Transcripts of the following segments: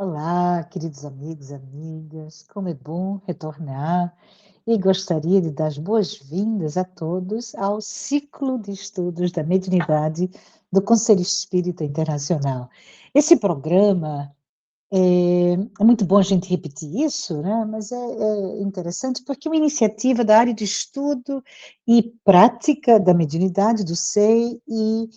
Olá, queridos amigos e amigas, como é bom retornar e gostaria de dar as boas-vindas a todos ao ciclo de estudos da mediunidade do Conselho Espírita Internacional. Esse programa é muito bom a gente repetir isso, né? Mas é interessante porque é uma iniciativa da área de estudo e prática da mediunidade do SEI e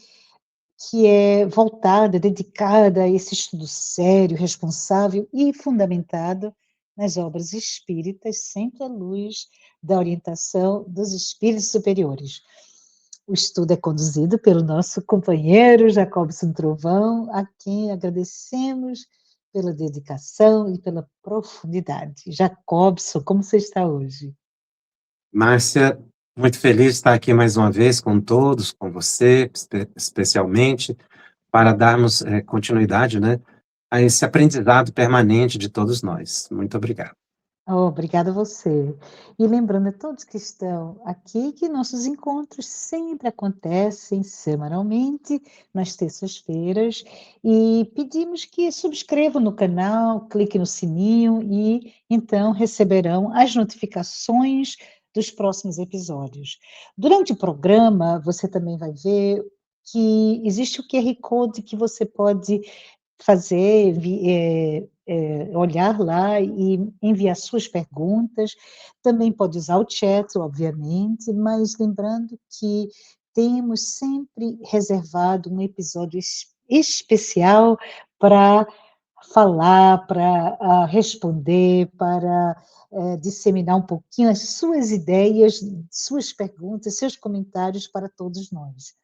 que é voltada, dedicada a esse estudo sério, responsável e fundamentado nas obras espíritas, sempre à luz da orientação dos espíritos superiores. O estudo é conduzido pelo nosso companheiro Jacobson Trovão, a quem agradecemos pela dedicação e pela profundidade. Jacobson, como você está hoje? Márcia, muito feliz de estar aqui mais uma vez com todos, com você, especialmente, para darmos continuidade, né, a esse aprendizado permanente de todos nós. Muito obrigado. Oh, obrigada a você. E lembrando a todos que estão aqui que nossos encontros sempre acontecem semanalmente, nas terças-feiras, e pedimos que subscrevam no canal, cliquem no sininho e então receberão as notificações dos próximos episódios. Durante o programa, você também vai ver que existe o QR Code que você pode fazer, olhar lá e enviar suas perguntas. Também pode usar o chat, obviamente, mas lembrando que temos sempre reservado um episódio especial para falar, para responder, para disseminar um pouquinho as suas ideias, suas perguntas, seus comentários para todos nós.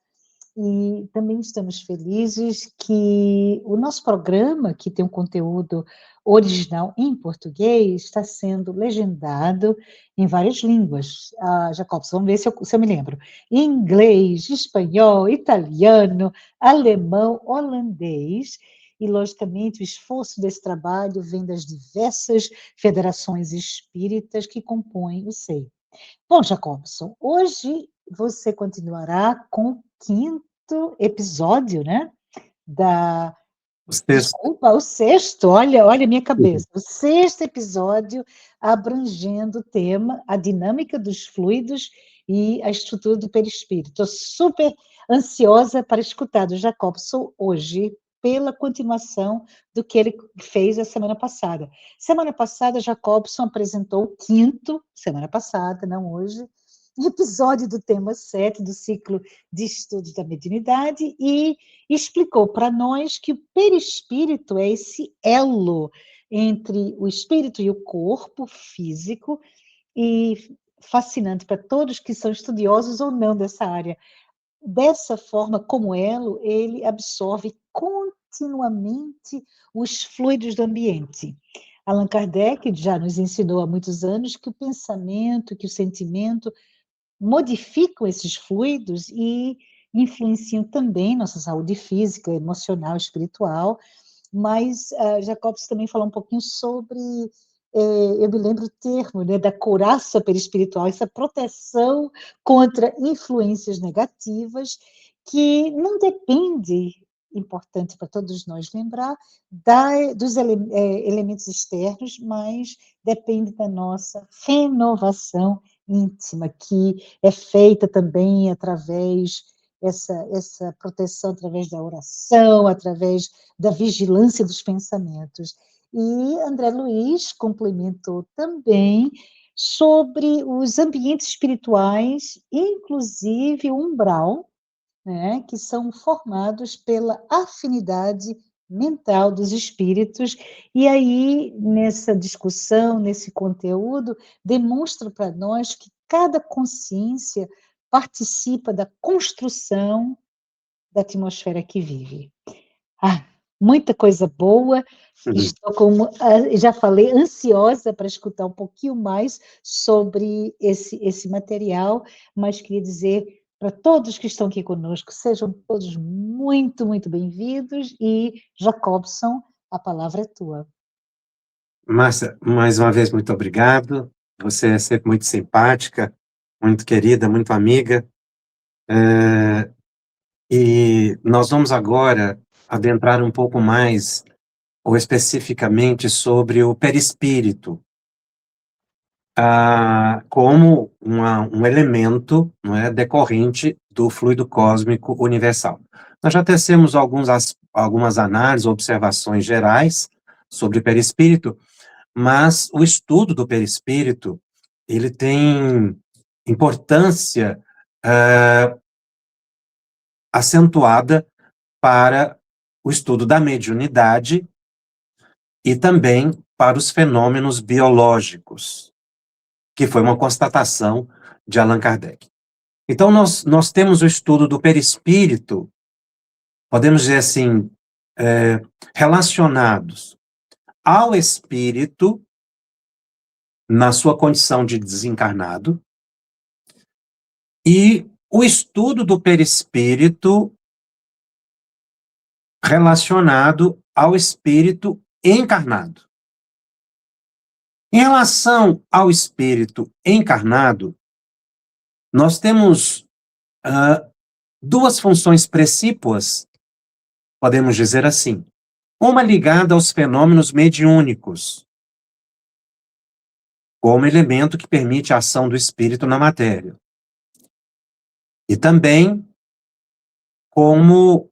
E também estamos felizes que o nosso programa, que tem um conteúdo original em português, está sendo legendado em várias línguas. Jacobson, vamos ver se eu me lembro. Inglês, espanhol, italiano, alemão, holandês. E, logicamente, o esforço desse trabalho vem das diversas federações espíritas que compõem o SEI. Bom, Jacobson, hoje você continuará com o quinto episódio, né? Da, O sexto. desculpa, o sexto, olha a minha cabeça, o sexto episódio abrangendo o tema, a dinâmica dos fluidos e a estrutura do perispírito. Estou super ansiosa para escutar do Jacobson hoje, pela continuação do que ele fez a semana passada. Semana passada, Jacobson apresentou o quinto, semana passada, não hoje, episódio do tema 7 do ciclo de estudos da mediunidade e explicou para nós que o perispírito é esse elo entre o espírito e o corpo físico e fascinante para todos que são estudiosos ou não dessa área. Dessa forma, como elo, ele absorve continuamente os fluidos do ambiente. Allan Kardec já nos ensinou há muitos anos que o pensamento, que o sentimento modificam esses fluidos e influenciam também nossa saúde física, emocional, espiritual, mas Jacobs também falou um pouquinho sobre, eu me lembro o termo, né, da couraça perispiritual, essa proteção contra influências negativas, que não depende, importante para todos nós lembrar, dos elementos externos, mas depende da nossa renovação íntima, que é feita também através essa proteção através da oração, através da vigilância dos pensamentos. E André Luiz complementou também sobre os ambientes espirituais, inclusive o umbral, né, que são formados pela afinidade mental dos espíritos, e aí, nessa discussão, nesse conteúdo, demonstra para nós que cada consciência participa da construção da atmosfera que vive. Ah, muita coisa boa, estou como, já falei, ansiosa para escutar um pouquinho mais sobre esse material, mas queria dizer para todos que estão aqui conosco, sejam todos muito, muito bem-vindos e, Jacobson, a palavra é tua. Márcia, mais uma vez, muito obrigado. Você é sempre muito simpática, muito querida, muito amiga. E nós vamos agora adentrar um pouco mais ou especificamente sobre o perispírito, como um elemento, não é, decorrente do fluido cósmico universal. Nós já tecemos algumas análises, observações gerais sobre o perispírito, mas o estudo do perispírito, ele tem importância acentuada para o estudo da mediunidade e também para os fenômenos biológicos, que foi uma constatação de Allan Kardec. Então, nós temos o estudo do perispírito, podemos dizer assim, relacionados ao espírito na sua condição de desencarnado, e o estudo do perispírito relacionado ao espírito encarnado. Em relação ao espírito encarnado, nós temos duas funções precípuas, podemos dizer assim. Uma ligada aos fenômenos mediúnicos, como elemento que permite a ação do espírito na matéria. E também como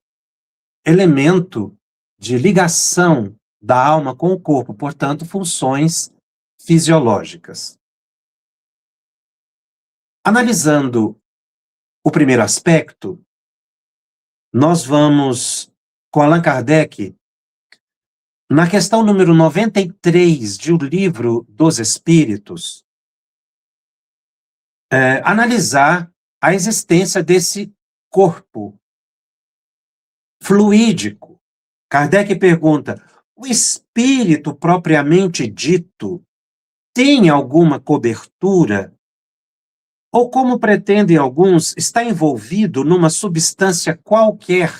elemento de ligação da alma com o corpo, portanto, funções fisiológicas. Analisando o primeiro aspecto, nós vamos, com Allan Kardec, na questão número 93 de O Livro dos Espíritos, analisar a existência desse corpo fluídico. Kardec pergunta: o espírito propriamente dito tem alguma cobertura? Ou, como pretendem alguns, está envolvido numa substância qualquer?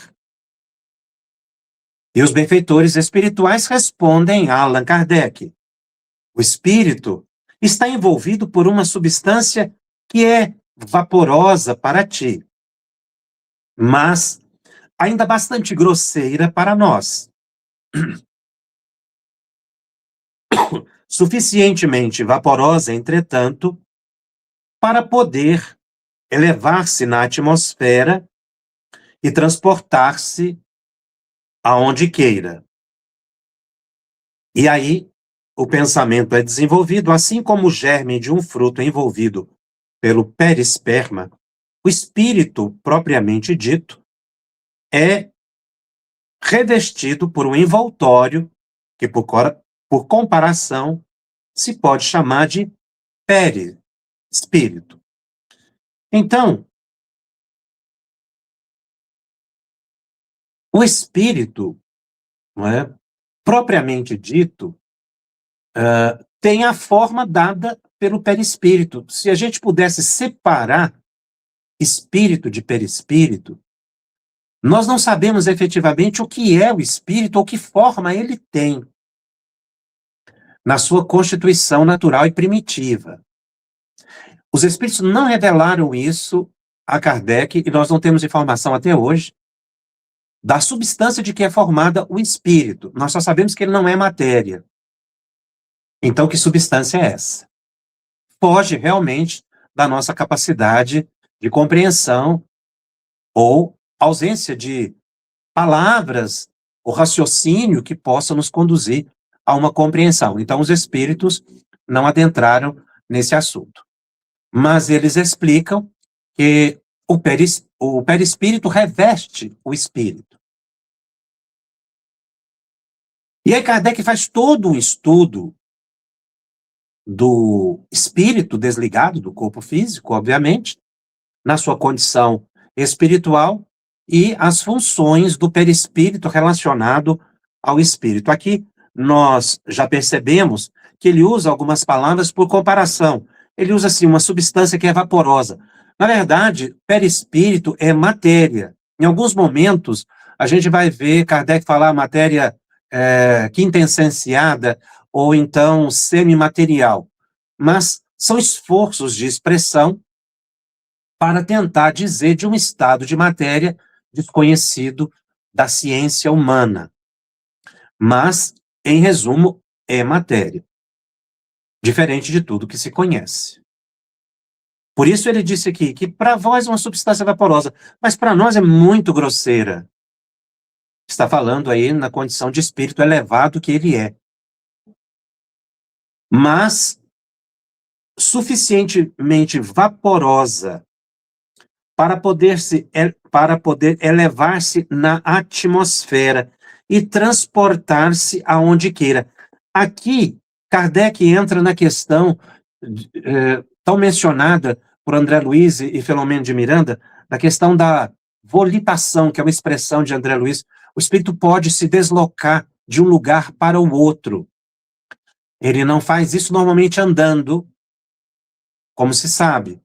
E os benfeitores espirituais respondem a Allan Kardec: o espírito está envolvido por uma substância que é vaporosa para ti, mas ainda bastante grosseira para nós. Suficientemente vaporosa, entretanto, para poder elevar-se na atmosfera e transportar-se aonde queira. E aí, o pensamento é desenvolvido, assim como o germe de um fruto envolvido pelo perisperma, o espírito, propriamente dito, é revestido por um envoltório que, por comparação, se pode chamar de perispírito. Então, o espírito, não é, propriamente dito, tem a forma dada pelo perispírito. Se a gente pudesse separar espírito de perispírito, nós não sabemos efetivamente o que é o espírito ou que forma ele tem na sua constituição natural e primitiva. Os espíritos não revelaram isso a Kardec e nós não temos informação até hoje da substância de que é formada o espírito. Nós só sabemos que ele não é matéria. Então, que substância é essa? Foge realmente da nossa capacidade de compreensão ou ausência de palavras ou raciocínio que possam nos conduzir a uma compreensão. Então, os espíritos não adentraram nesse assunto. Mas eles explicam que o perispírito reveste o espírito. E aí Kardec faz todo um estudo do espírito desligado do corpo físico, obviamente, na sua condição espiritual, e as funções do perispírito relacionado ao espírito. Aqui nós já percebemos que ele usa algumas palavras por comparação. Ele usa assim uma substância que é vaporosa. Na verdade, perispírito é matéria. Em alguns momentos, a gente vai ver Kardec falar matéria quintessenciada ou então semimaterial. Mas são esforços de expressão para tentar dizer de um estado de matéria desconhecido da ciência humana. Mas em resumo, é matéria, diferente de tudo que se conhece. Por isso ele disse aqui que para vós é uma substância vaporosa, mas para nós é muito grosseira. Está falando aí na condição de espírito elevado que ele é. Mas suficientemente vaporosa para poder elevar-se na atmosfera e transportar-se aonde queira. Aqui, Kardec entra na questão tão mencionada por André Luiz e Filomeno de Miranda, da questão da volitação, que é uma expressão de André Luiz. O espírito pode se deslocar de um lugar para o outro. Ele não faz isso normalmente andando, como se sabe,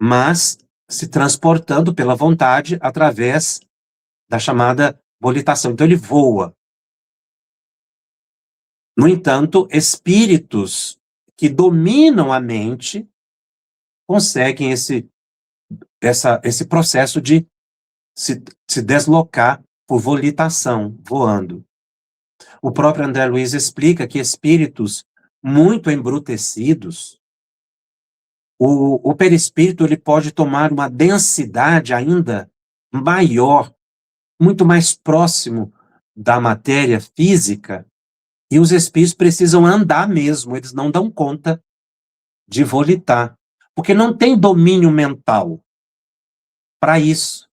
mas se transportando pela vontade através da chamada volitação. Então ele voa. No entanto, espíritos que dominam a mente conseguem esse processo de se deslocar por volitação, voando. O próprio André Luiz explica que espíritos muito embrutecidos, o perispírito ele pode tomar uma densidade ainda maior, muito mais próximo da matéria física, e os espíritos precisam andar mesmo, eles não dão conta de volitar, porque não tem domínio mental para isso.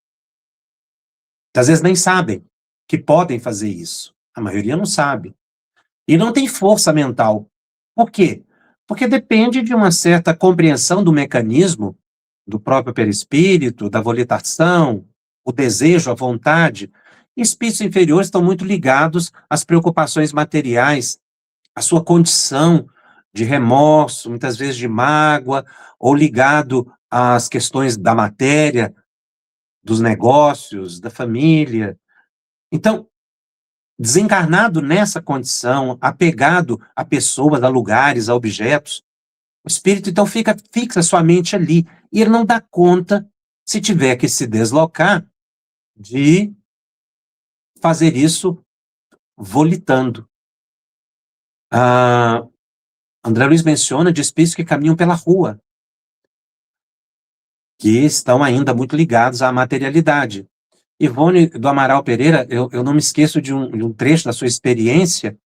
Às vezes nem sabem que podem fazer isso. A maioria não sabe. E não tem força mental. Por quê? Porque depende de uma certa compreensão do mecanismo do próprio perispírito, da volitação, o desejo, a vontade. Espíritos inferiores estão muito ligados às preocupações materiais, à sua condição de remorso, muitas vezes de mágoa, ou ligado às questões da matéria, dos negócios, da família. Então, desencarnado nessa condição, apegado a pessoas, a lugares, a objetos, o espírito então fixa sua mente ali, e ele não dá conta, se tiver que se deslocar, de fazer isso volitando. André Luiz menciona de espíritos que caminham pela rua, que estão ainda muito ligados à materialidade. Ivone do Amaral Pereira, eu não me esqueço de um trecho da sua experiência,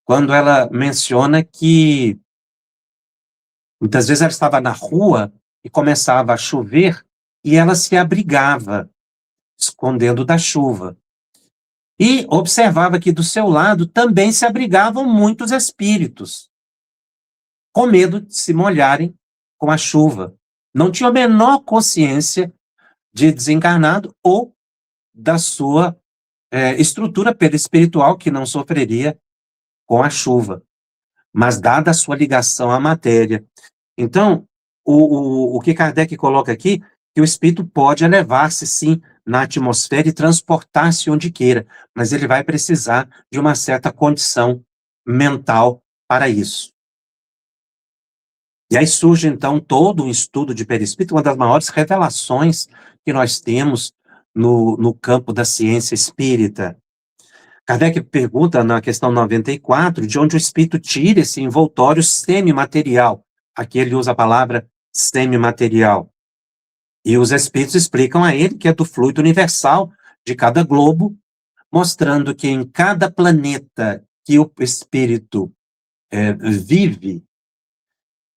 quando ela menciona que muitas vezes ela estava na rua e começava a chover e ela se abrigava, escondendo da chuva. E observava que do seu lado também se abrigavam muitos espíritos, com medo de se molharem com a chuva. Não tinha a menor consciência de desencarnado ou da sua estrutura perispiritual, que não sofreria com a chuva, mas dada a sua ligação à matéria. Então, o que Kardec coloca aqui, que o espírito pode elevar-se, sim, na atmosfera e transportar-se onde queira, mas ele vai precisar de uma certa condição mental para isso. E aí surge, então, todo um estudo de perispírito, uma das maiores revelações que nós temos no campo da ciência espírita. Kardec pergunta na questão 94, de onde o espírito tira esse envoltório semimaterial. Aqui ele usa a palavra semimaterial. E os espíritos explicam a ele que é do fluido universal de cada globo, mostrando que em cada planeta que o espírito vive,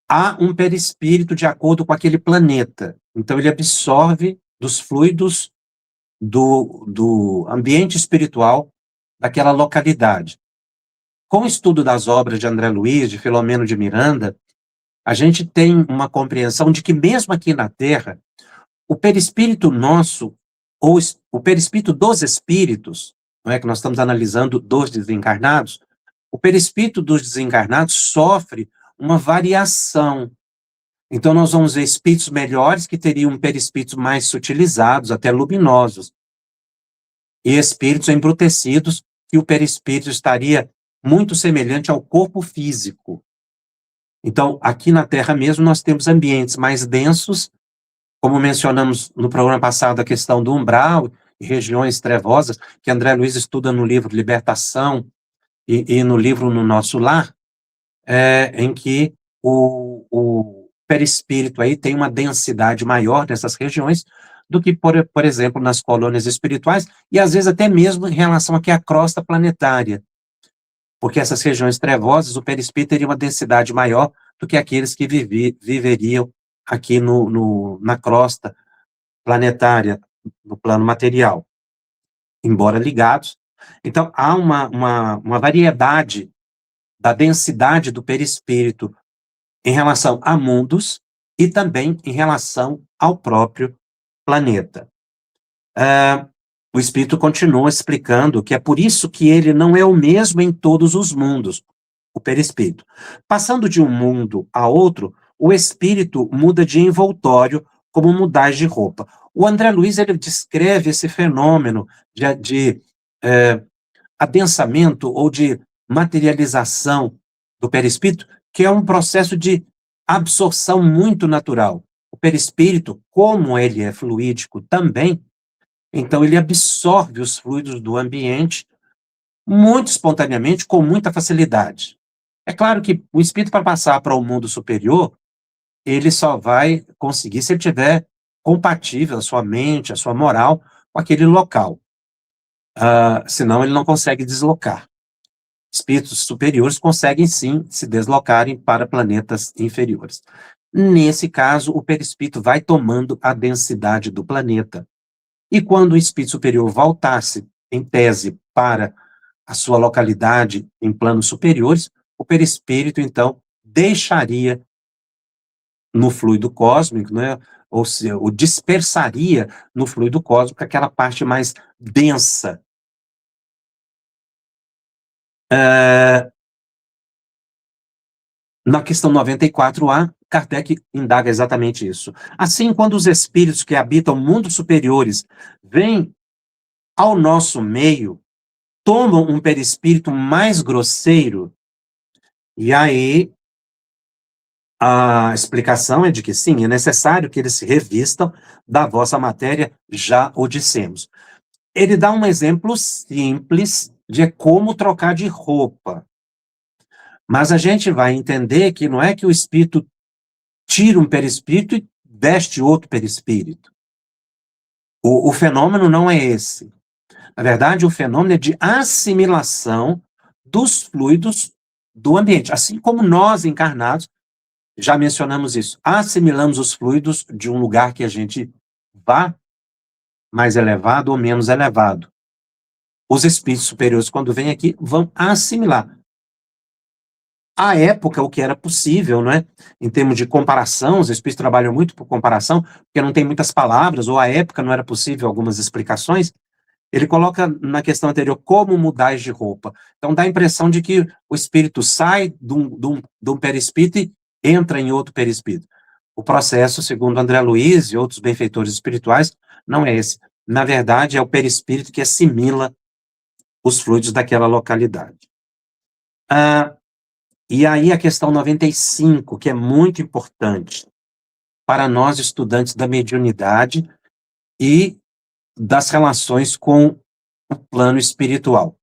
há um perispírito de acordo com aquele planeta. Então ele absorve dos fluidos do ambiente espiritual daquela localidade. Com o estudo das obras de André Luiz, de Filomeno de Miranda, a gente tem uma compreensão de que mesmo aqui na Terra, o perispírito nosso, ou o perispírito dos espíritos, não é que nós estamos analisando dos desencarnados, o perispírito dos desencarnados sofre uma variação. Então nós vamos ver espíritos melhores que teriam perispíritos mais sutilizados, até luminosos, e espíritos embrutecidos que o perispírito estaria muito semelhante ao corpo físico. Então, aqui na Terra mesmo, nós temos ambientes mais densos, como mencionamos no programa passado, a questão do umbral e regiões trevosas, que André Luiz estuda no livro Libertação, e no livro No Nosso Lar, em que o perispírito aí tem uma densidade maior nessas regiões do que, por exemplo, nas colônias espirituais, e às vezes até mesmo em relação aqui à crosta planetária, porque essas regiões trevosas, o perispírito teria uma densidade maior do que aqueles que viveriam aqui na crosta planetária, no plano material, embora ligados. Então, há uma variedade da densidade do perispírito em relação a mundos e também em relação ao próprio planeta. O Espírito continua explicando que é por isso que ele não é o mesmo em todos os mundos, o perispírito. Passando de um mundo a outro, o espírito muda de envoltório como mudar de roupa. O André Luiz ele descreve esse fenômeno de adensamento ou de materialização do perispírito, que é um processo de absorção muito natural. O perispírito, como ele é fluídico também, então ele absorve os fluidos do ambiente muito espontaneamente, com muita facilidade. É claro que o espírito, para passar para o mundo superior, ele só vai conseguir se ele tiver compatível a sua mente, a sua moral com aquele local. Senão ele não consegue deslocar. Espíritos superiores conseguem sim se deslocarem para planetas inferiores. Nesse caso, o perispírito vai tomando a densidade do planeta. E quando o espírito superior voltasse, em tese, para a sua localidade em planos superiores, o perispírito, então, deixaria no fluido cósmico, né, ou seja, o dispersaria no fluido cósmico aquela parte mais densa. Na questão 94A, Kardec indaga exatamente isso. Assim, quando os espíritos que habitam mundos superiores vêm ao nosso meio, tomam um perispírito mais grosseiro, e aí a explicação é de que sim, é necessário que eles se revistam da vossa matéria, já o dissemos. Ele dá um exemplo simples de como trocar de roupa. Mas a gente vai entender que não é que o espírito tira um perispírito e veste outro perispírito. O fenômeno não é esse. Na verdade, o fenômeno é de assimilação dos fluidos do ambiente. Assim como nós, encarnados, já mencionamos isso, assimilamos os fluidos de um lugar que a gente vá, mais elevado ou menos elevado. Os espíritos superiores, quando vêm aqui, vão assimilar. À época, o que era possível, não é? Em termos de comparação, os espíritos trabalham muito por comparação, porque não tem muitas palavras, ou à época não era possível algumas explicações. Ele coloca na questão anterior como mudar de roupa. Então dá a impressão de que o espírito sai de um perispírito e entra em outro perispírito. O processo, segundo André Luiz e outros benfeitores espirituais, não é esse. Na verdade, é o perispírito que assimila os fluidos daquela localidade. E aí a questão 95, que é muito importante para nós estudantes da mediunidade e das relações com o plano espiritual.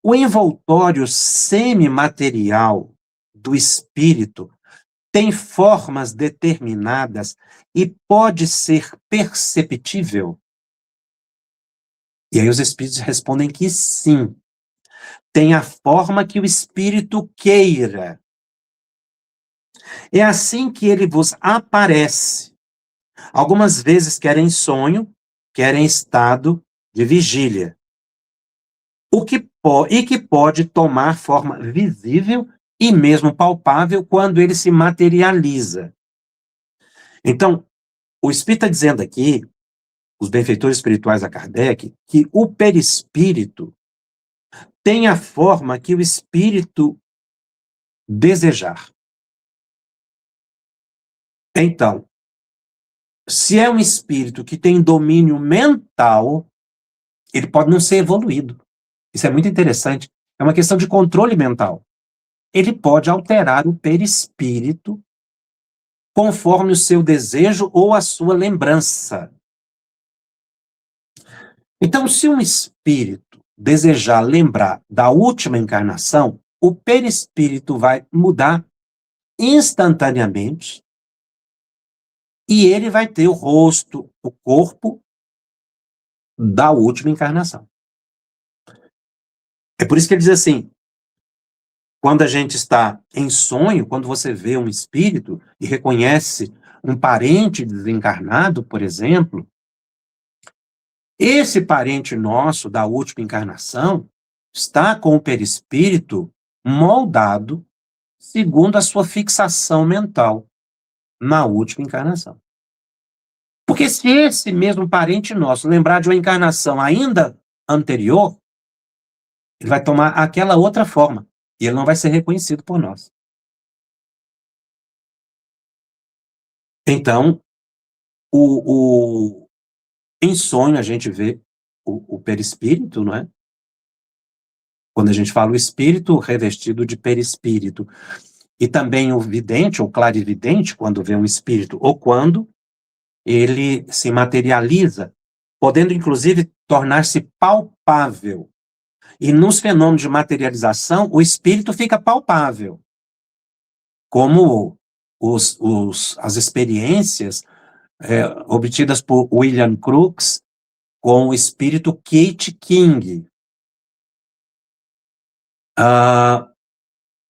O envoltório semimaterial do espírito tem formas determinadas e pode ser perceptível? E aí os espíritos respondem que sim. Tem a forma que o espírito queira. É assim que ele vos aparece. Algumas vezes quer em sonho, quer em estado de vigília. E que pode tomar forma visível e mesmo palpável quando ele se materializa. Então, o Espírito está dizendo aqui, os benfeitores espirituais a Kardec, que o perispírito tem a forma que o espírito desejar. Então, se é um espírito que tem domínio mental, ele pode não ser evoluído. Isso é muito interessante. É uma questão de controle mental. Ele pode alterar o perispírito conforme o seu desejo ou a sua lembrança. Então, se um espírito desejar lembrar da última encarnação, o perispírito vai mudar instantaneamente e ele vai ter o rosto, o corpo da última encarnação. É por isso que ele diz assim, quando a gente está em sonho, quando você vê um espírito e reconhece um parente desencarnado, por exemplo, esse parente nosso da última encarnação está com o perispírito moldado segundo a sua fixação mental na última encarnação. Porque se esse mesmo parente nosso lembrar de uma encarnação ainda anterior, ele vai tomar aquela outra forma e ele não vai ser reconhecido por nós. Então, em sonho a gente vê o perispírito, não é? Quando a gente fala o espírito revestido de perispírito. E também o vidente, ou clarividente, quando vê um espírito, ou quando ele se materializa, podendo inclusive tornar-se palpável. E nos fenômenos de materialização, o espírito fica palpável. Como as experiências obtidas por William Crookes com o espírito Kate King.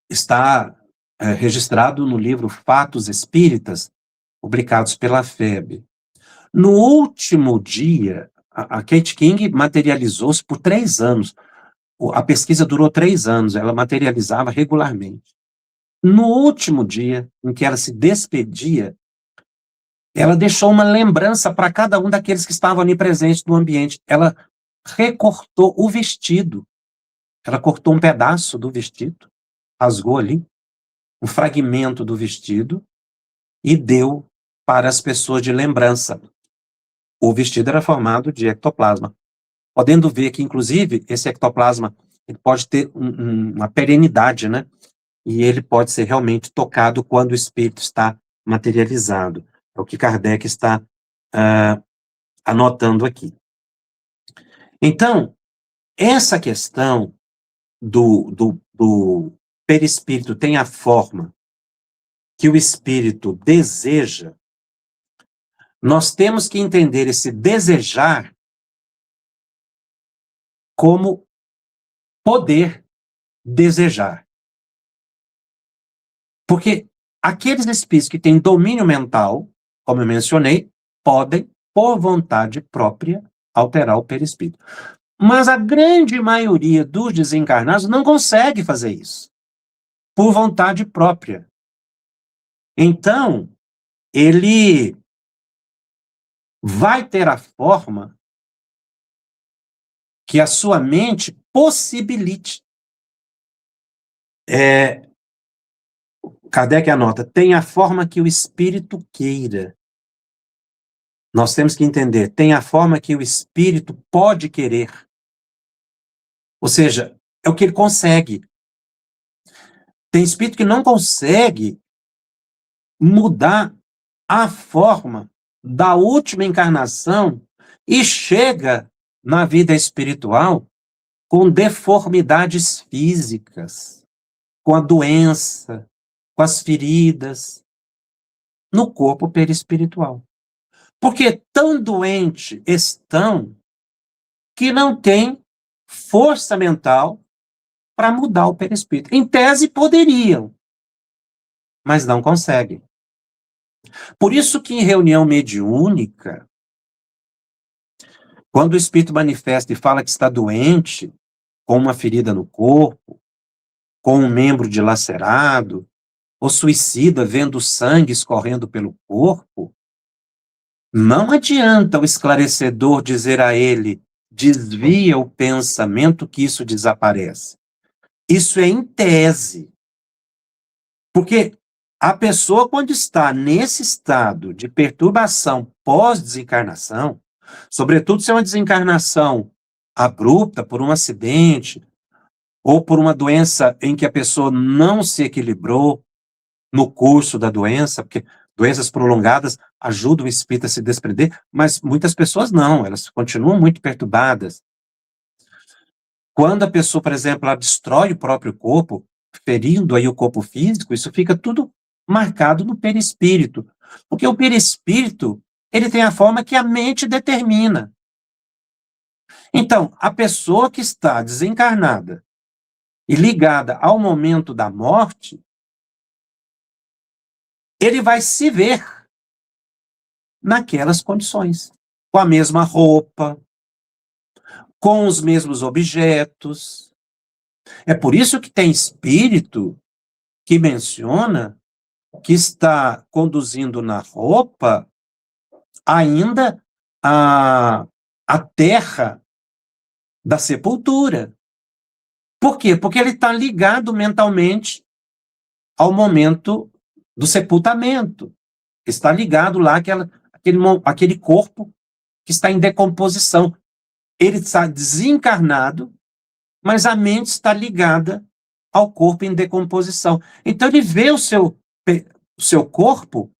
Está registrado no livro Fatos Espíritas, publicados pela FEB. No último dia, a Kate King materializou-se por 3 anos. A pesquisa durou 3 anos, ela materializava regularmente. No último dia, em que ela se despedia, ela deixou uma lembrança para cada um daqueles que estavam ali presentes no ambiente. Ela recortou o vestido. Ela cortou um pedaço do vestido, rasgou ali um fragmento do vestido e deu para as pessoas de lembrança. O vestido era formado de ectoplasma. Podendo ver que, inclusive, esse ectoplasma ele pode ter uma perenidade, né? E ele pode ser realmente tocado quando o espírito está materializado. É o que Kardec está anotando aqui. Então, essa questão do perispírito tem a forma que o espírito deseja, nós temos que entender esse desejar como poder desejar. Porque aqueles espíritos que têm domínio mental, como eu mencionei, podem, por vontade própria, alterar o perispírito. Mas a grande maioria dos desencarnados não consegue fazer isso, por vontade própria. Então, ele vai ter a forma que a sua mente possibilite. Kardec anota, tem a forma que o espírito queira. Nós temos que entender, tem a forma que o espírito pode querer. Ou seja, é o que ele consegue. Tem espírito que não consegue mudar a forma da última encarnação e chega na vida espiritual com deformidades físicas, com a doença, com as feridas, no corpo perispiritual. Porque tão doentes estão que não têm força mental para mudar o perispírito. Em tese, poderiam, mas não conseguem. Por isso que em reunião mediúnica, quando o espírito manifesta e fala que está doente, com uma ferida no corpo, com um membro dilacerado, ou suicida vendo sangue escorrendo pelo corpo, não adianta o esclarecedor dizer a ele, desvia o pensamento que isso desaparece. Isso é em tese. Porque a pessoa, quando está nesse estado de perturbação pós-desencarnação, sobretudo se é uma desencarnação abrupta por um acidente, ou por uma doença em que a pessoa não se equilibrou no curso da doença, porque doenças prolongadas ajudam o espírito a se desprender, mas muitas pessoas não, elas continuam muito perturbadas. Quando a pessoa, por exemplo, ela destrói o próprio corpo, ferindo aí o corpo físico, isso fica tudo marcado no perispírito. Porque o perispírito, ele tem a forma que a mente determina. Então, a pessoa que está desencarnada e ligada ao momento da morte, ele vai se ver naquelas condições, com a mesma roupa, com os mesmos objetos. É por isso que tem espírito que menciona que está conduzindo na roupa ainda a terra da sepultura. Por quê? Porque ele está ligado mentalmente ao momento do sepultamento. Está ligado lá aquele corpo que está em decomposição. Ele está desencarnado, mas a mente está ligada ao corpo em decomposição. Então ele vê o seu corpo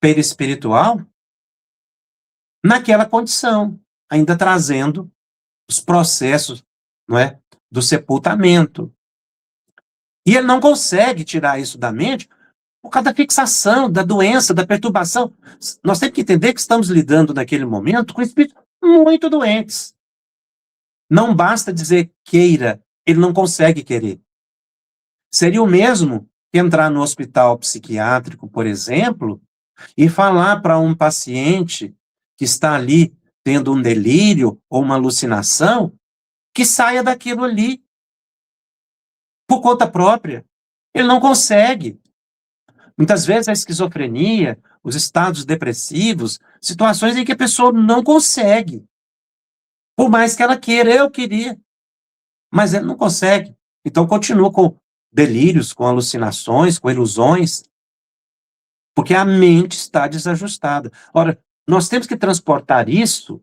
perispiritual naquela condição, ainda trazendo os processos, não é, do sepultamento. E ele não consegue tirar isso da mente por causa da fixação, da doença, da perturbação. Nós temos que entender que estamos lidando naquele momento com espíritos muito doentes. Não basta dizer queira, ele não consegue querer. Seria o mesmo que entrar no hospital psiquiátrico, por exemplo, e falar para um paciente que está ali tendo um delírio ou uma alucinação, que saia daquilo ali por conta própria. Ele não consegue. Muitas vezes a esquizofrenia, os estados depressivos, situações em que a pessoa não consegue. Por mais que ela queira, eu queria, mas ele não consegue. Então continua com delírios, com alucinações, com ilusões, porque a mente está desajustada. Ora, nós temos que transportar isso,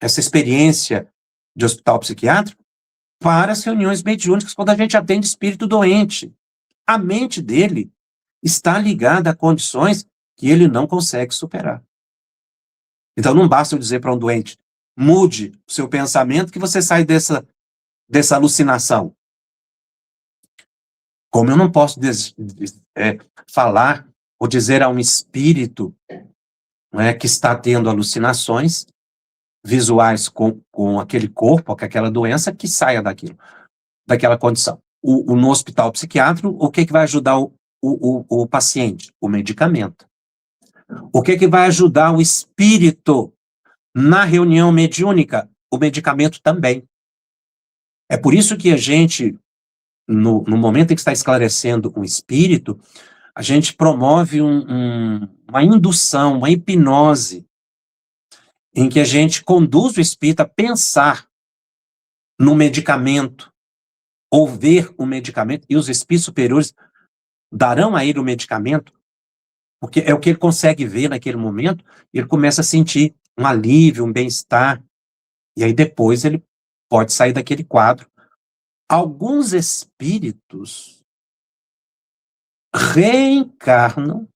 essa experiência de hospital psiquiátrico, para as reuniões mediúnicas, quando a gente atende espírito doente. A mente dele está ligada a condições que ele não consegue superar. Então não basta eu dizer para um doente, mude o seu pensamento que você sai dessa alucinação. Como eu não posso falar ou dizer a um espírito, não é, que está tendo alucinações visuais com aquele corpo, com aquela doença, que saia daquela condição. No hospital psiquiátrico, o que vai ajudar o paciente? O medicamento. O que vai ajudar o espírito na reunião mediúnica? O medicamento também. É por isso que a gente, no momento em que está esclarecendo o espírito, a gente promove uma indução, uma hipnose, em que a gente conduz o espírito a pensar no medicamento, ou ver o medicamento, e os espíritos superiores darão a ele o medicamento, porque é o que ele consegue ver naquele momento, e ele começa a sentir um alívio, um bem-estar, e aí depois ele pode sair daquele quadro. Alguns espíritos reencarnam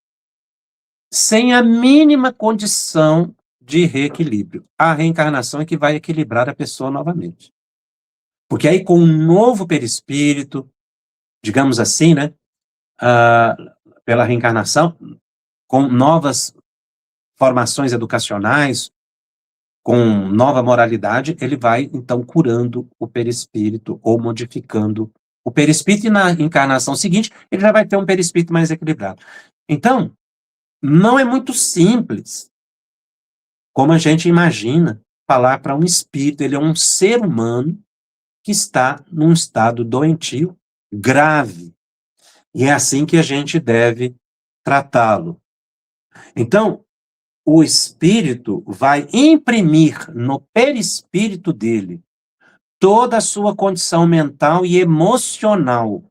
sem a mínima condição de reequilíbrio. A reencarnação é que vai equilibrar a pessoa novamente. Porque aí, com um novo perispírito, digamos assim, né, pela reencarnação, com novas formações educacionais, com nova moralidade, ele vai, então, curando o perispírito ou modificando o perispírito, e na encarnação seguinte, ele já vai ter um perispírito mais equilibrado. Então, não é muito simples, como a gente imagina, falar para um espírito. Ele é um ser humano que está num estado doentio grave. E é assim que a gente deve tratá-lo. Então, o espírito vai imprimir no perispírito dele toda a sua condição mental e emocional.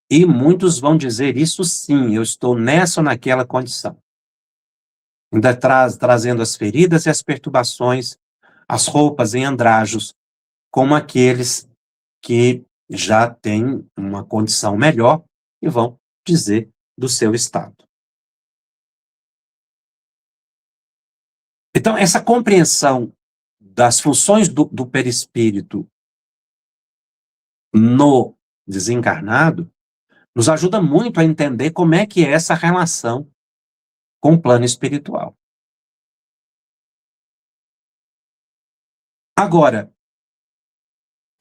E muitos vão dizer isso sim, eu estou nessa ou naquela condição. Ainda trazendo as feridas e as perturbações, as roupas em andrajos, como aqueles que já têm uma condição melhor e vão dizer do seu estado. Então, essa compreensão das funções do perispírito no desencarnado, nos ajuda muito a entender como é que é essa relação com o plano espiritual. Agora,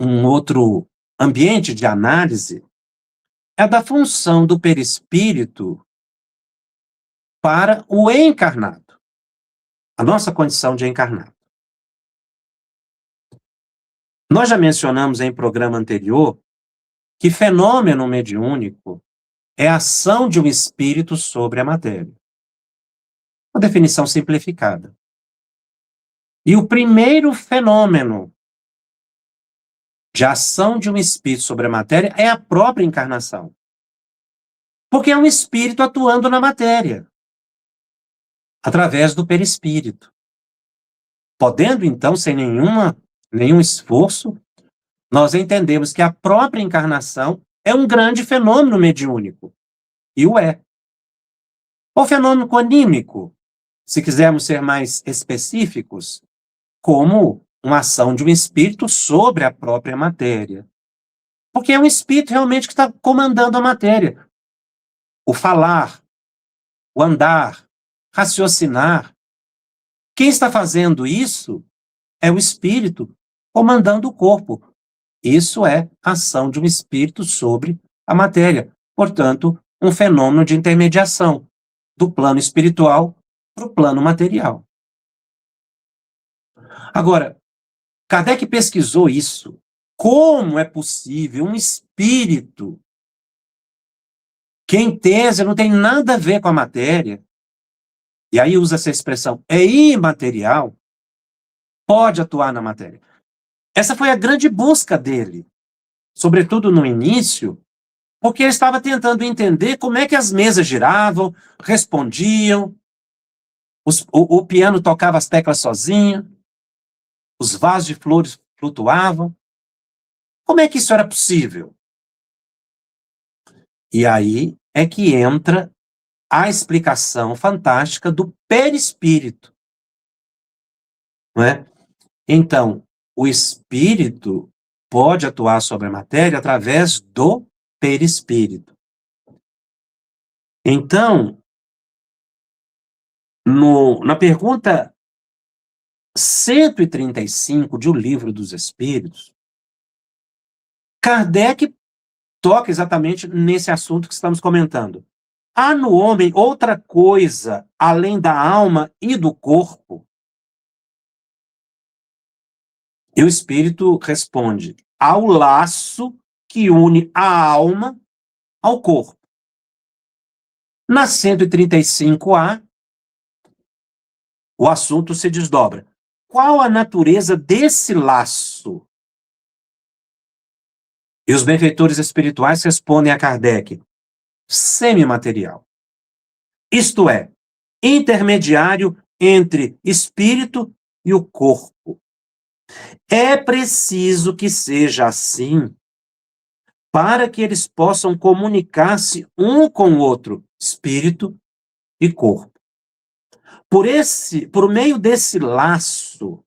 um outro ambiente de análise é da função do perispírito para o encarnado, a nossa condição de encarnado. Nós já mencionamos em programa anterior que fenômeno mediúnico é a ação de um espírito sobre a matéria. Uma definição simplificada. E o primeiro fenômeno de ação de um espírito sobre a matéria é a própria encarnação. Porque é um espírito atuando na matéria, através do perispírito. Podendo, então, sem nenhum esforço, nós entendemos que a própria encarnação é um grande fenômeno mediúnico. E o é. Ou fenômeno anímico, se quisermos ser mais específicos, como uma ação de um espírito sobre a própria matéria. Porque é um espírito realmente que está comandando a matéria. O falar, o andar, raciocinar. Quem está fazendo isso é o espírito comandando o corpo. Isso é ação de um espírito sobre a matéria. Portanto, um fenômeno de intermediação do plano espiritual para o plano material. Agora, Kardec pesquisou isso. Como é possível um espírito que, em tese, não tem nada a ver com a matéria, e aí usa essa expressão, é imaterial, pode atuar na matéria? Essa foi a grande busca dele, sobretudo no início, porque ele estava tentando entender como é que as mesas giravam, respondiam, o piano tocava as teclas sozinho, os vasos de flores flutuavam. Como é que isso era possível? E aí é que entra a explicação fantástica do perispírito. Não é? Então, o espírito pode atuar sobre a matéria através do perispírito. Então, na pergunta 135 de O Livro dos Espíritos, Kardec toca exatamente nesse assunto que estamos comentando. Há no homem outra coisa além da alma e do corpo? E o espírito responde: ao laço que une a alma ao corpo. Na 135A, o assunto se desdobra. Qual a natureza desse laço? E os benfeitores espirituais respondem a Kardec: semimaterial. Isto é, intermediário entre espírito e o corpo. É preciso que seja assim para que eles possam comunicar-se um com o outro, espírito e corpo. Por meio desse laço,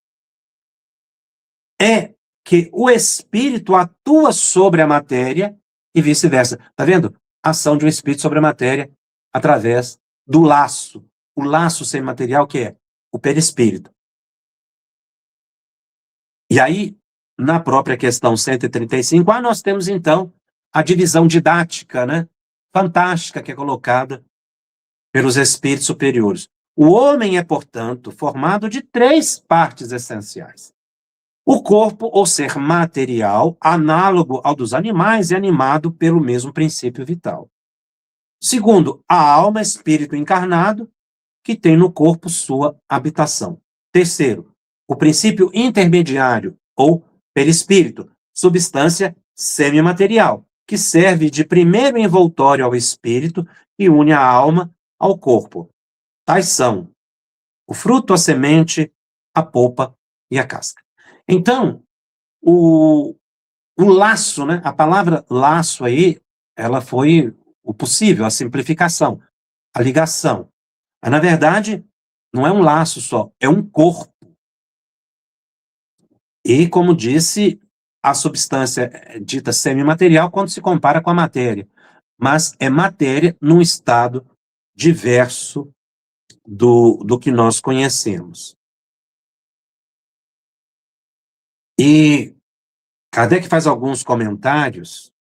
é que o espírito atua sobre a matéria e vice-versa. Está vendo? Ação de um espírito sobre a matéria através do laço. O laço semimaterial que é o perispírito. E aí, na própria questão 135, nós temos então a divisão didática, né? Fantástica que é colocada pelos espíritos superiores. O homem é, portanto, formado de 3 partes essenciais. O corpo, ou ser material, análogo ao dos animais e animado pelo mesmo princípio vital. Segundo, a alma, espírito encarnado, que tem no corpo sua habitação. Terceiro, o princípio intermediário, ou perispírito, substância semimaterial, que serve de primeiro envoltório ao espírito e une a alma ao corpo. Tais são o fruto, a semente, a polpa e a casca. Então, o laço, né? A palavra laço aí, ela foi o possível, a simplificação, a ligação. Mas, na verdade, não é um laço só, é um corpo. E, como disse a substância dita semimaterial quando se compara com a matéria, mas é matéria num estado diverso do que nós conhecemos. E Kardec faz alguns comentários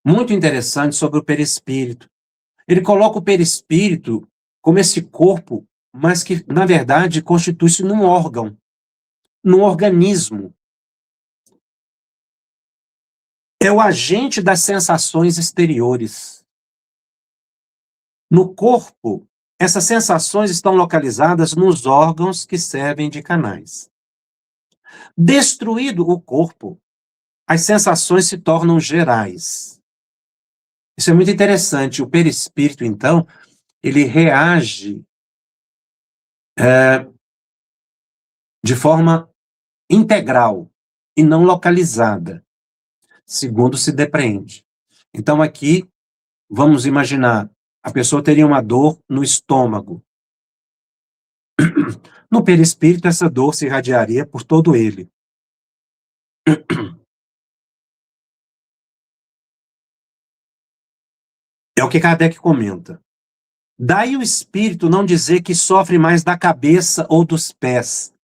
muito interessantes sobre o perispírito. Ele coloca o perispírito como esse corpo, mas que, na verdade, constitui-se num órgão, num organismo. É o agente das sensações exteriores. No corpo, essas sensações estão localizadas nos órgãos que servem de canais. Destruído o corpo, as sensações se tornam gerais. Isso é muito interessante. O perispírito, então, ele reage de forma integral e não localizada, segundo se depreende. Então, aqui, vamos imaginar, a pessoa teria uma dor no estômago. No perispírito, essa dor se irradiaria por todo ele. É o que Kardec comenta. Daí o espírito não dizer que sofre mais da cabeça ou dos pés.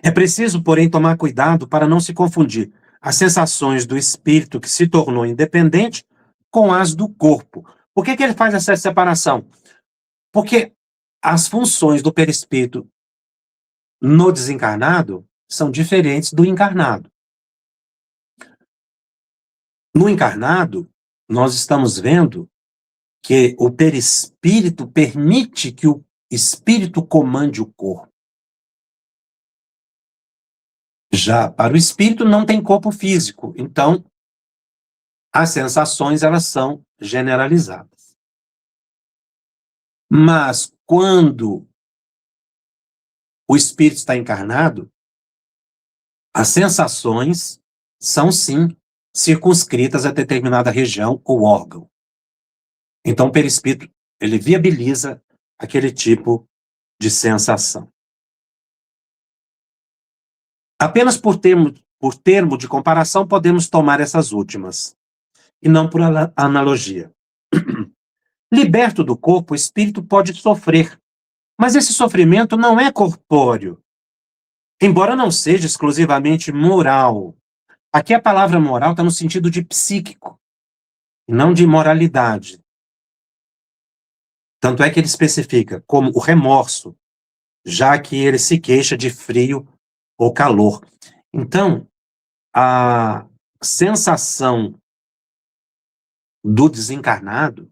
É preciso, porém, tomar cuidado para não se confundir as sensações do espírito que se tornou independente com as do corpo. Por que ele faz essa separação? Porque as funções do perispírito no desencarnado são diferentes do encarnado. No encarnado, nós estamos vendo que o perispírito permite que o espírito comande o corpo. Já para o espírito não tem corpo físico, então as sensações elas são generalizadas. Mas quando o espírito está encarnado, as sensações são sim circunscritas a determinada região ou órgão. Então o perispírito ele viabiliza aquele tipo de sensação. Apenas por termo de comparação podemos tomar essas últimas, e não por analogia. Liberto do corpo, o espírito pode sofrer, mas esse sofrimento não é corpóreo, embora não seja exclusivamente moral. Aqui a palavra moral está no sentido de psíquico, e não de moralidade. Tanto é que ele especifica como o remorso, já que ele se queixa de frio ou calor. Então, a sensação do desencarnado,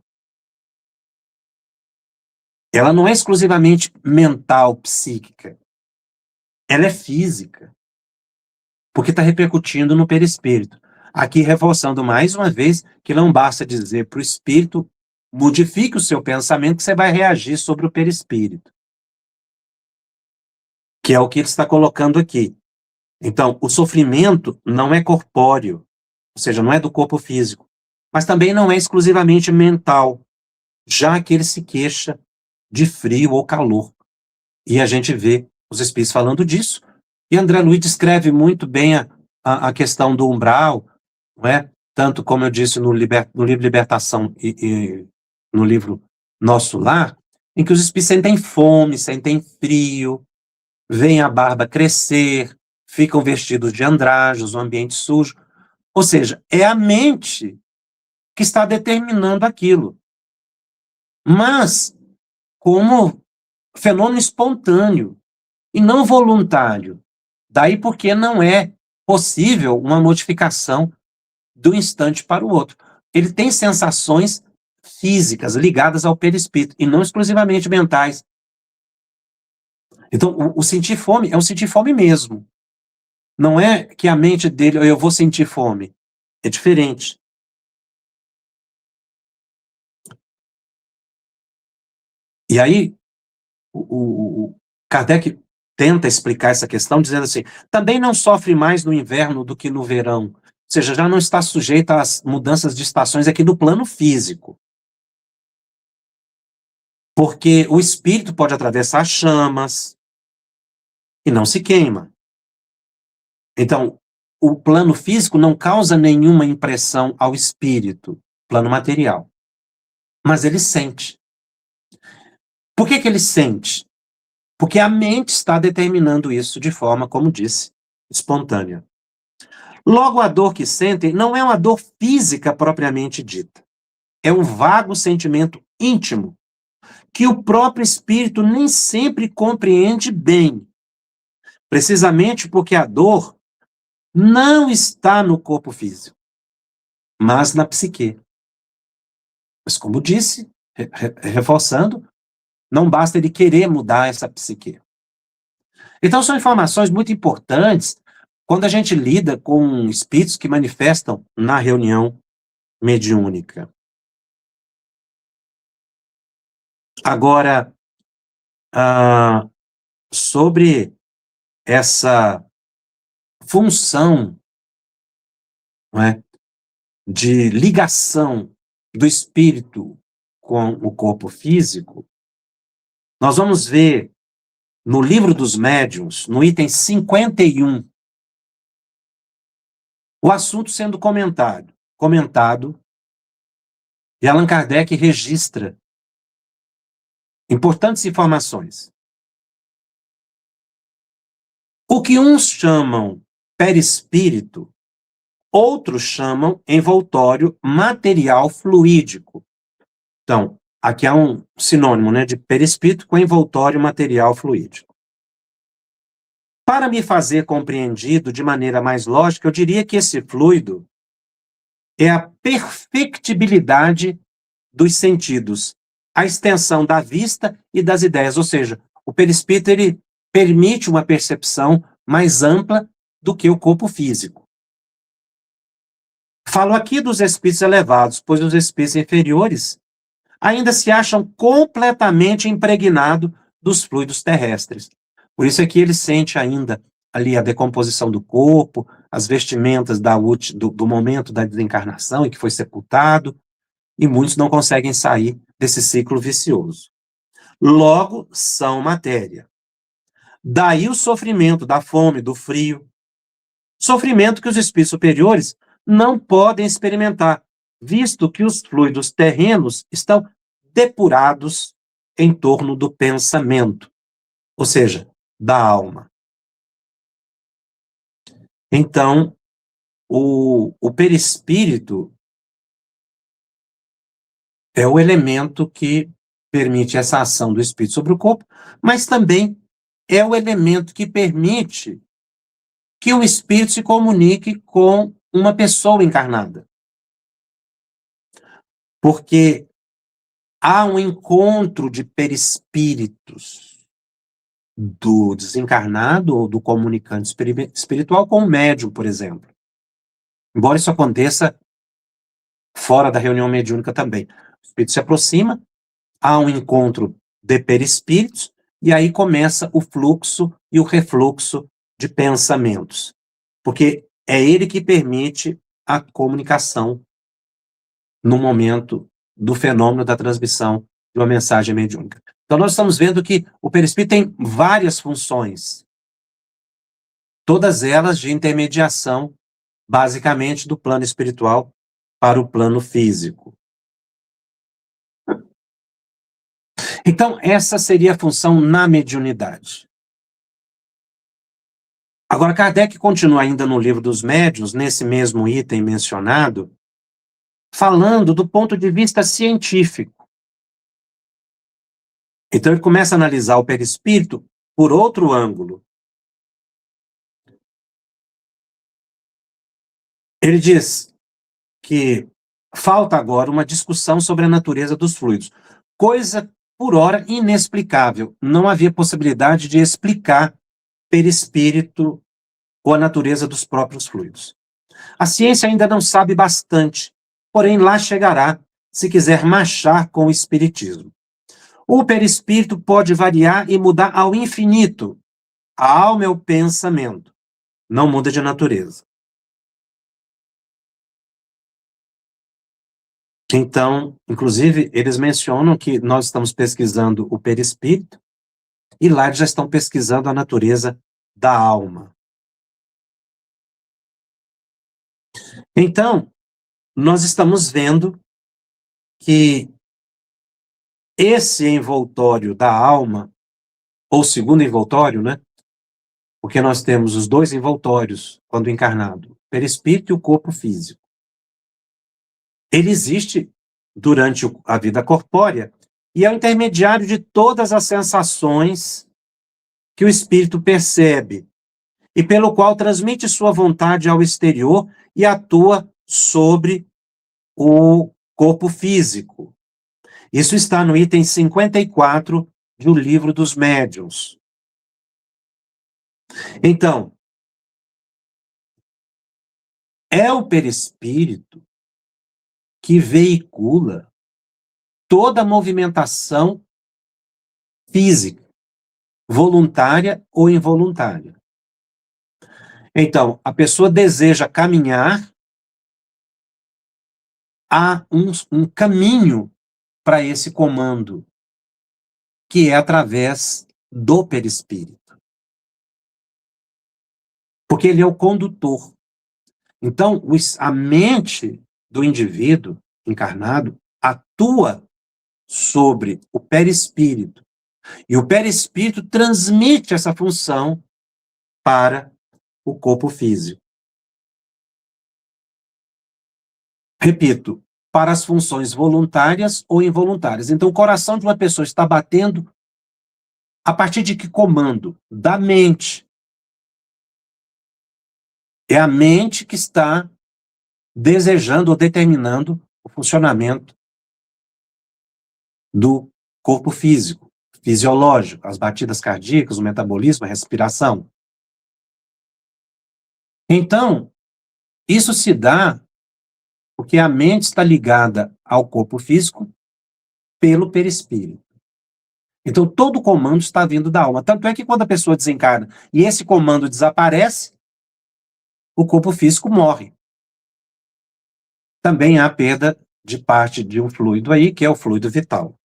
ela não é exclusivamente mental, psíquica. Ela é física, porque está repercutindo no perispírito. Aqui reforçando mais uma vez que não basta dizer para o espírito, modifique o seu pensamento que você vai reagir sobre o perispírito. Que é o que ele está colocando aqui. Então, o sofrimento não é corpóreo, ou seja, não é do corpo físico, mas também não é exclusivamente mental, já que ele se queixa de frio ou calor. E a gente vê os espíritos falando disso, e André Luiz descreve muito bem a questão do umbral, não é? Tanto como eu disse no livro Libertação e no livro Nosso Lar, em que os espíritos sentem fome, sentem frio, veem a barba crescer, ficam vestidos de andrajos, um ambiente sujo. Ou seja, é a mente que está determinando aquilo. Mas, como fenômeno espontâneo e não voluntário. Daí porque não é possível uma modificação do instante para o outro. Ele tem sensações físicas ligadas ao perispírito e não exclusivamente mentais. Então, o sentir fome é um sentir fome mesmo. Não é que a mente dele, eu vou sentir fome. É diferente. E aí, o Kardec tenta explicar essa questão dizendo assim, também não sofre mais no inverno do que no verão. Ou seja, já não está sujeito às mudanças de estações aqui no plano físico. Porque o espírito pode atravessar chamas e não se queima. Então, o plano físico não causa nenhuma impressão ao espírito, plano material. Mas ele sente. Por que ele sente? Porque a mente está determinando isso de forma, como disse, espontânea. Logo, a dor que sentem não é uma dor física propriamente dita. É um vago sentimento íntimo que o próprio espírito nem sempre compreende bem. Precisamente porque a dor não está no corpo físico, mas na psique. Mas, como disse, reforçando, não basta ele querer mudar essa psique. Então, são informações muito importantes quando a gente lida com espíritos que manifestam na reunião mediúnica. Agora, sobre essa função, não é, de ligação do espírito com o corpo físico, nós vamos ver no Livro dos Médiuns, no item 51, o assunto sendo comentado, e Allan Kardec registra importantes informações. O que uns chamam perispírito, outros chamam envoltório material fluídico. Então, aqui há um sinônimo, né, de perispírito com envoltório material fluídico. Para me fazer compreendido de maneira mais lógica, eu diria que esse fluido é a perfectibilidade dos sentidos, a extensão da vista e das ideias, ou seja, o perispírito ele permite uma percepção mais ampla do que o corpo físico. Falo aqui dos espíritos elevados, pois os espíritos inferiores ainda se acham completamente impregnados dos fluidos terrestres. Por isso é que ele sente ainda ali a decomposição do corpo, as vestimentas do momento da desencarnação em que foi sepultado, e muitos não conseguem sair desse ciclo vicioso. Logo, são matéria. Daí o sofrimento da fome, do frio. Sofrimento que os espíritos superiores não podem experimentar, visto que os fluidos terrenos estão depurados em torno do pensamento, ou seja, da alma. Então, o perispírito é o elemento que permite essa ação do espírito sobre o corpo, mas também é o elemento que permite que o espírito se comunique com uma pessoa encarnada. Porque há um encontro de perispíritos do desencarnado ou do comunicante espiritual com o médium, por exemplo. Embora isso aconteça fora da reunião mediúnica também. O espírito se aproxima, há um encontro de perispíritos, e aí começa o fluxo e o refluxo de pensamentos. Porque é ele que permite a comunicação no momento do fenômeno da transmissão de uma mensagem mediúnica. Então, nós estamos vendo que o perispírito tem várias funções, todas elas de intermediação, basicamente, do plano espiritual para o plano físico. Então, essa seria a função na mediunidade. Agora, Kardec continua ainda no Livro dos Médiuns, nesse mesmo item mencionado, falando do ponto de vista científico. Então, ele começa a analisar o perispírito por outro ângulo. Ele diz que falta agora uma discussão sobre a natureza dos fluidos, coisa, por ora, inexplicável. Não havia possibilidade de explicar perispírito ou a natureza dos próprios fluidos. A ciência ainda não sabe bastante, porém lá chegará, se quiser marchar com o espiritismo. O perispírito pode variar e mudar ao infinito. A alma é o pensamento, não muda de natureza. Então, inclusive, eles mencionam que nós estamos pesquisando o perispírito, e lá eles já estão pesquisando a natureza da alma. Então, nós estamos vendo que esse envoltório da alma, ou segundo envoltório, né? Porque nós temos os dois envoltórios quando encarnado, o perispírito e o corpo físico. Ele existe durante a vida corpórea e é o intermediário de todas as sensações que o espírito percebe e pelo qual transmite sua vontade ao exterior e atua sobre o corpo físico. Isso está no item 54 do Livro dos Médiuns. Então, é o perispírito que veicula toda a movimentação física, voluntária ou involuntária. Então, a pessoa deseja caminhar, há um caminho para esse comando, que é através do perispírito. Porque ele é o condutor. Então, a mente do indivíduo encarnado atua sobre o perispírito. E o perispírito transmite essa função para o corpo físico. Repito, para as funções voluntárias ou involuntárias. Então, o coração de uma pessoa está batendo a partir de que comando? Da mente. É a mente que está desejando ou determinando o funcionamento do corpo físico, fisiológico, as batidas cardíacas, o metabolismo, a respiração. Então, isso se dá porque a mente está ligada ao corpo físico pelo perispírito. Então, todo o comando está vindo da alma. Tanto é que quando a pessoa desencarna e esse comando desaparece, o corpo físico morre. Também há perda de parte de um fluido aí, que é o fluido vital.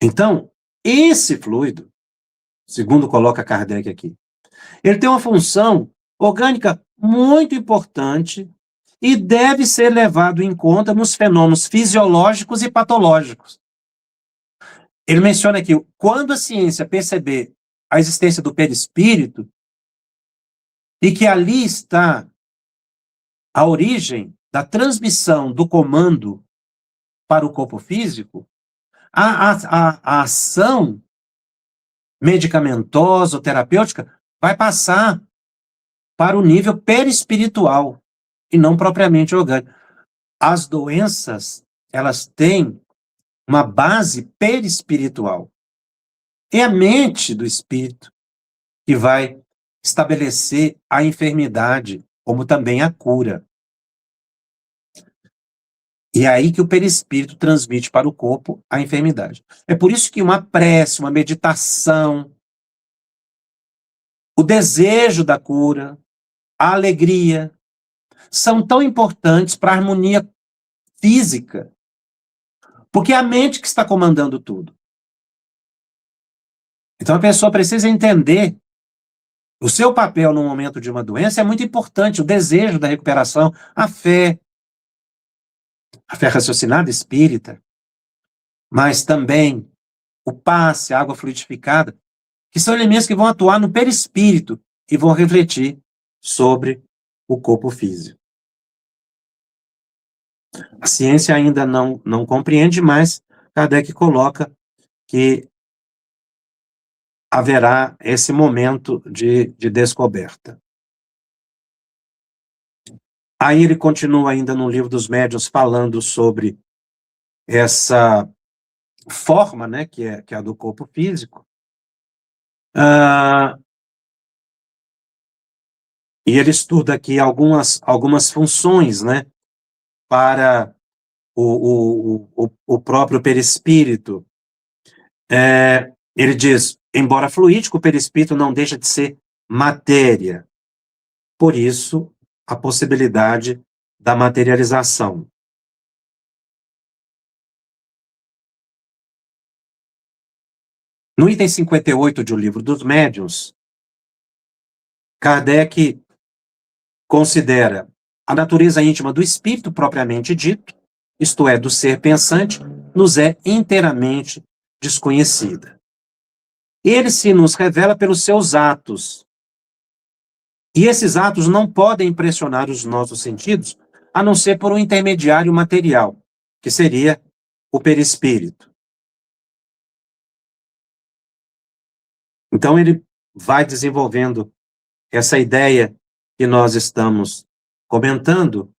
Então, esse fluido, segundo coloca Kardec aqui, ele tem uma função orgânica muito importante e deve ser levado em conta nos fenômenos fisiológicos e patológicos. Ele menciona aqui, quando a ciência perceber a existência do perispírito e que ali está a origem da transmissão do comando para o corpo físico, a ação medicamentosa ou terapêutica vai passar para o nível perispiritual e não propriamente orgânico. As doenças, elas têm uma base perispiritual. É a mente do espírito que vai estabelecer a enfermidade, como também a cura. E é aí que o perispírito transmite para o corpo a enfermidade. É por isso que uma prece, uma meditação, o desejo da cura, a alegria, são tão importantes para a harmonia física, porque é a mente que está comandando tudo. Então a pessoa precisa entender o seu papel no momento de uma doença é muito importante, o desejo da recuperação, a fé raciocinada espírita, mas também o passe, a água fluidificada, que são elementos que vão atuar no perispírito e vão refletir sobre o corpo físico. A ciência ainda não compreende, mas Kardec coloca que haverá esse momento de descoberta. Aí ele continua ainda no Livro dos Médiuns falando sobre essa forma, né, que é a do corpo físico. E ele estuda aqui algumas funções, né, para o próprio perispírito. Ele diz, embora fluídico, o perispírito não deixa de ser matéria. Por isso, a possibilidade da materialização. No item 58 de O Livro dos Médiuns, Kardec considera a natureza íntima do espírito propriamente dito, isto é, do ser pensante, nos é inteiramente desconhecida. Ele se nos revela pelos seus atos. E esses atos não podem impressionar os nossos sentidos, a não ser por um intermediário material, que seria o perispírito. Então ele vai desenvolvendo essa ideia que nós estamos comentando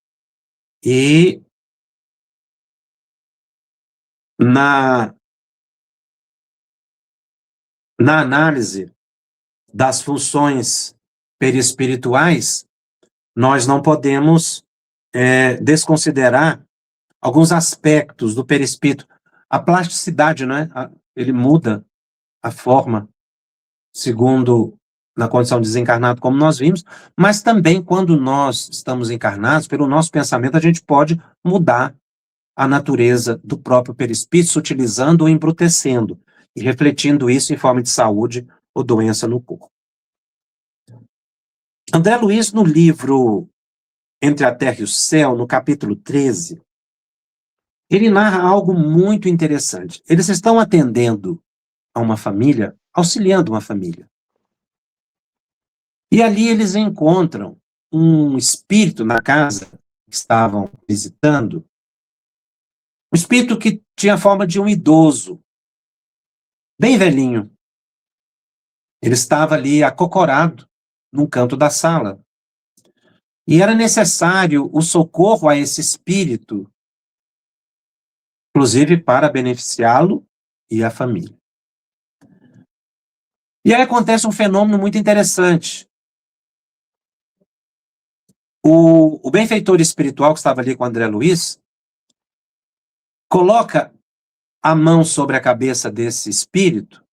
e na análise das funções perispirituais, nós não podemos desconsiderar alguns aspectos do perispírito. A plasticidade, né? Ele muda a forma, segundo na condição de desencarnado, como nós vimos, mas também quando nós estamos encarnados, pelo nosso pensamento, a gente pode mudar a natureza do próprio perispírito, se utilizando ou embrutecendo, e refletindo isso em forma de saúde ou doença no corpo. André Luiz, no livro Entre a Terra e o Céu, no capítulo 13, ele narra algo muito interessante. Eles estão atendendo a uma família, auxiliando uma família. E ali eles encontram um espírito na casa que estavam visitando, um espírito que tinha a forma de um idoso, bem velhinho. Ele estava ali acocorado num canto da sala. E era necessário o socorro a esse espírito, inclusive para beneficiá-lo e a família. E aí acontece um fenômeno muito interessante. O benfeitor espiritual que estava ali com André Luiz coloca a mão sobre a cabeça desse espírito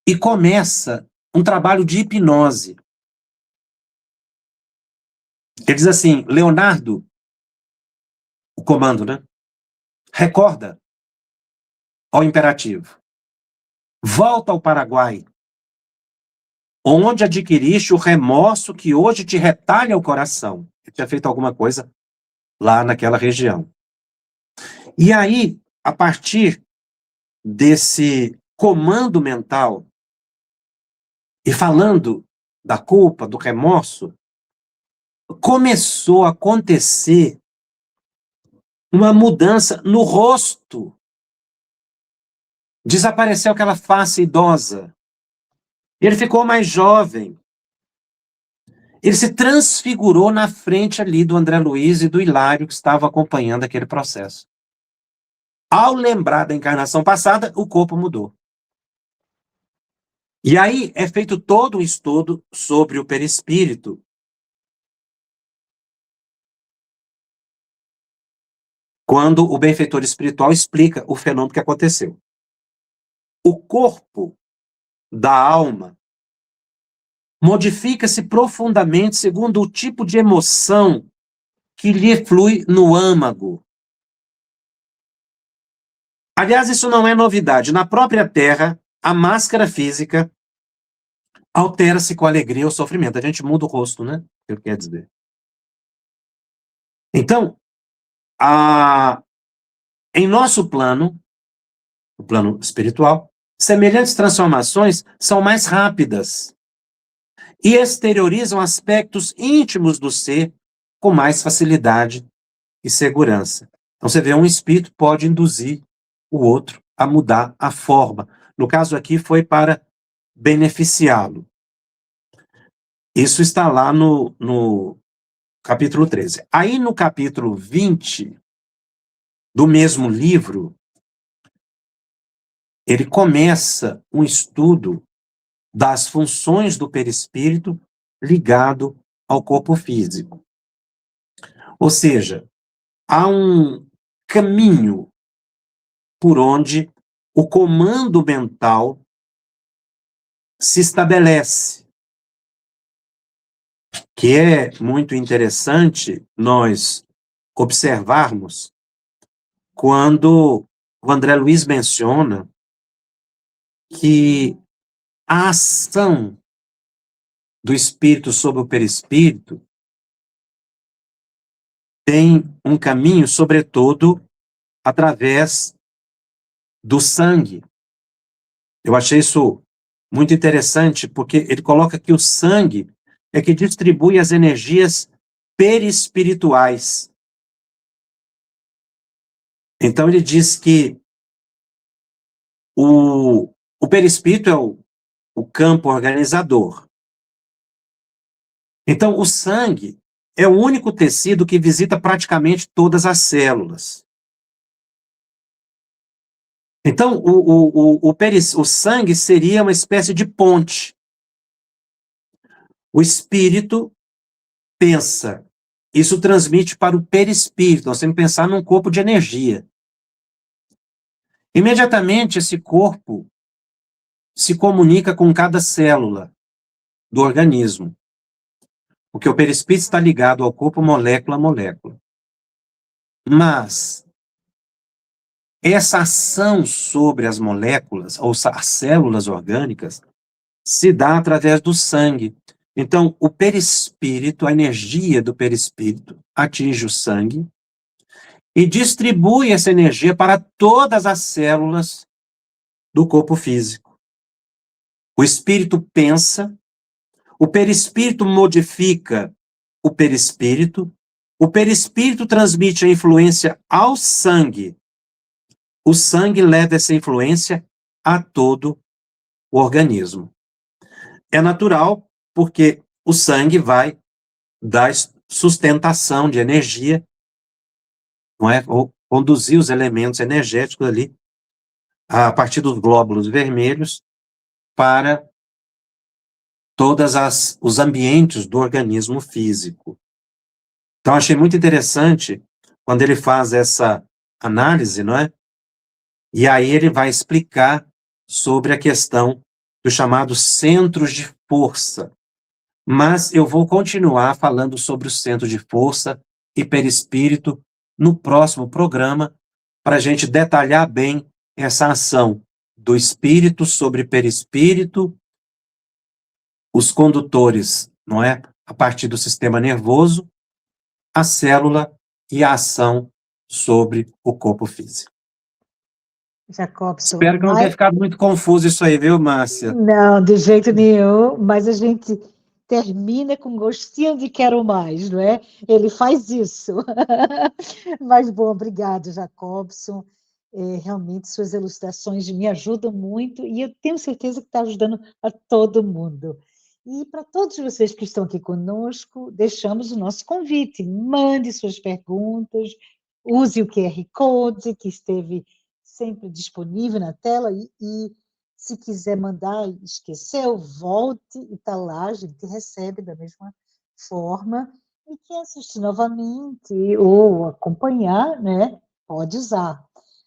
e começa um trabalho de hipnose. Ele diz assim: Leonardo, o comando, né? Recorda ao imperativo. Volta ao Paraguai, onde adquiriste o remorso que hoje te retalha o coração. Ele tinha feito alguma coisa lá naquela região. E aí, a partir desse comando mental, e falando da culpa, do remorso, começou a acontecer uma mudança no rosto. Desapareceu aquela face idosa. Ele ficou mais jovem. Ele se transfigurou na frente ali do André Luiz e do Hilário, que estavam acompanhando aquele processo. Ao lembrar da encarnação passada, o corpo mudou. E aí é feito todo um estudo sobre o perispírito. Quando o benfeitor espiritual explica o fenômeno que aconteceu. O corpo da alma modifica-se profundamente segundo o tipo de emoção que lhe flui no âmago. Aliás, isso não é novidade. Na própria Terra, a máscara física altera-se com a alegria ou sofrimento. A gente muda o rosto, né? O que quer dizer. Então, em nosso plano, o plano espiritual, semelhantes transformações são mais rápidas e exteriorizam aspectos íntimos do ser com mais facilidade e segurança. Então, você vê, um espírito pode induzir o outro a mudar a forma. No caso aqui, foi para beneficiá-lo. Isso está lá no capítulo 13. Aí, no capítulo 20 do mesmo livro, ele começa um estudo das funções do perispírito ligado ao corpo físico. Ou seja, há um caminho por onde o comando mental se estabelece, que é muito interessante nós observarmos quando o André Luiz menciona que a ação do espírito sobre o perispírito tem um caminho, sobretudo, através do sangue. Eu achei isso muito interessante, porque ele coloca que o sangue é que distribui as energias perispirituais. Então, ele diz que o perispírito é o campo organizador. Então, o sangue é o único tecido que visita praticamente todas as células. Então, o sangue seria uma espécie de ponte. O espírito pensa, isso transmite para o perispírito, nós temos que pensar num corpo de energia. Imediatamente, esse corpo se comunica com cada célula do organismo, porque o perispírito está ligado ao corpo molécula a molécula. Mas essa ação sobre as moléculas, ou as células orgânicas, se dá através do sangue. Então, o perispírito, a energia do perispírito, atinge o sangue e distribui essa energia para todas as células do corpo físico. O espírito pensa, o perispírito modifica o perispírito transmite a influência ao sangue, o sangue leva essa influência a todo o organismo. É natural, porque o sangue vai dar sustentação de energia, não é? Ou conduzir os elementos energéticos ali, a partir dos glóbulos vermelhos, para todos os ambientes do organismo físico. Então, achei muito interessante quando ele faz essa análise, não é? E aí ele vai explicar sobre a questão dos chamados centros de força. Mas eu vou continuar falando sobre os centros de força e perispírito no próximo programa, para a gente detalhar bem essa ação do espírito sobre perispírito, os condutores, não é? A partir do sistema nervoso, a célula e a ação sobre o corpo físico. Jacobson, Espero que não tenha ficado muito confuso isso aí, viu, Márcia? não, de jeito nenhum, mas a gente termina com gostinho de quero mais, não é? Ele faz isso. Mas, bom, obrigado, Jacobson. Realmente, suas elucidações me ajudam muito e eu tenho certeza que está ajudando a todo mundo. E para todos vocês que estão aqui conosco, deixamos o nosso convite. Mande suas perguntas, use o QR Code que esteve sempre disponível na tela e se quiser mandar e esqueceu, volte e está lá, a gente recebe da mesma forma. E quem assistir novamente ou acompanhar, né, pode usar.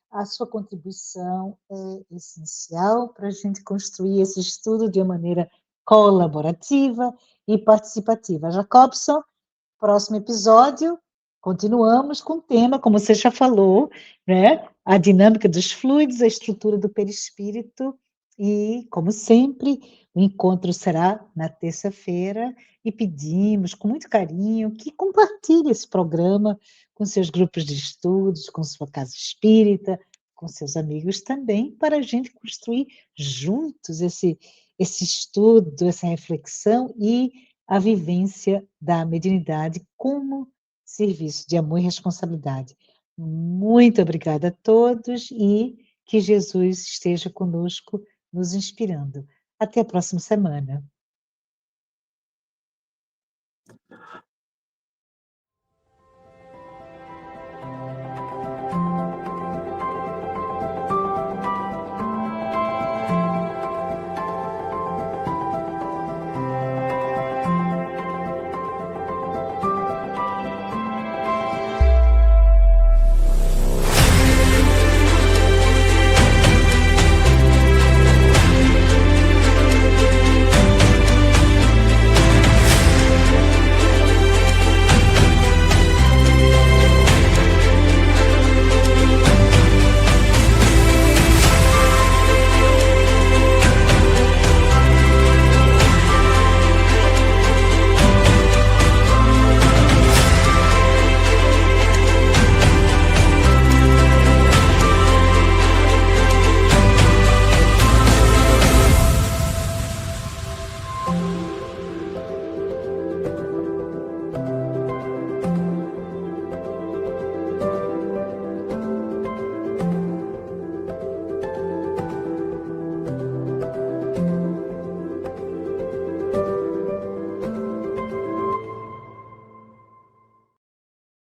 A sua contribuição é essencial para a gente construir esse estudo de uma maneira colaborativa e participativa. Jacobson, próximo episódio, continuamos com o tema, como você já falou, né? A dinâmica dos fluidos, a estrutura do perispírito, e, como sempre, o encontro será na terça-feira, e pedimos, com muito carinho, que compartilhe esse programa com seus grupos de estudos, com sua casa espírita, com seus amigos também, para a gente construir juntos esse estudo, essa reflexão e a vivência da mediunidade como serviço de amor e responsabilidade. Muito obrigada a todos e que Jesus esteja conosco, nos inspirando. Até a próxima semana.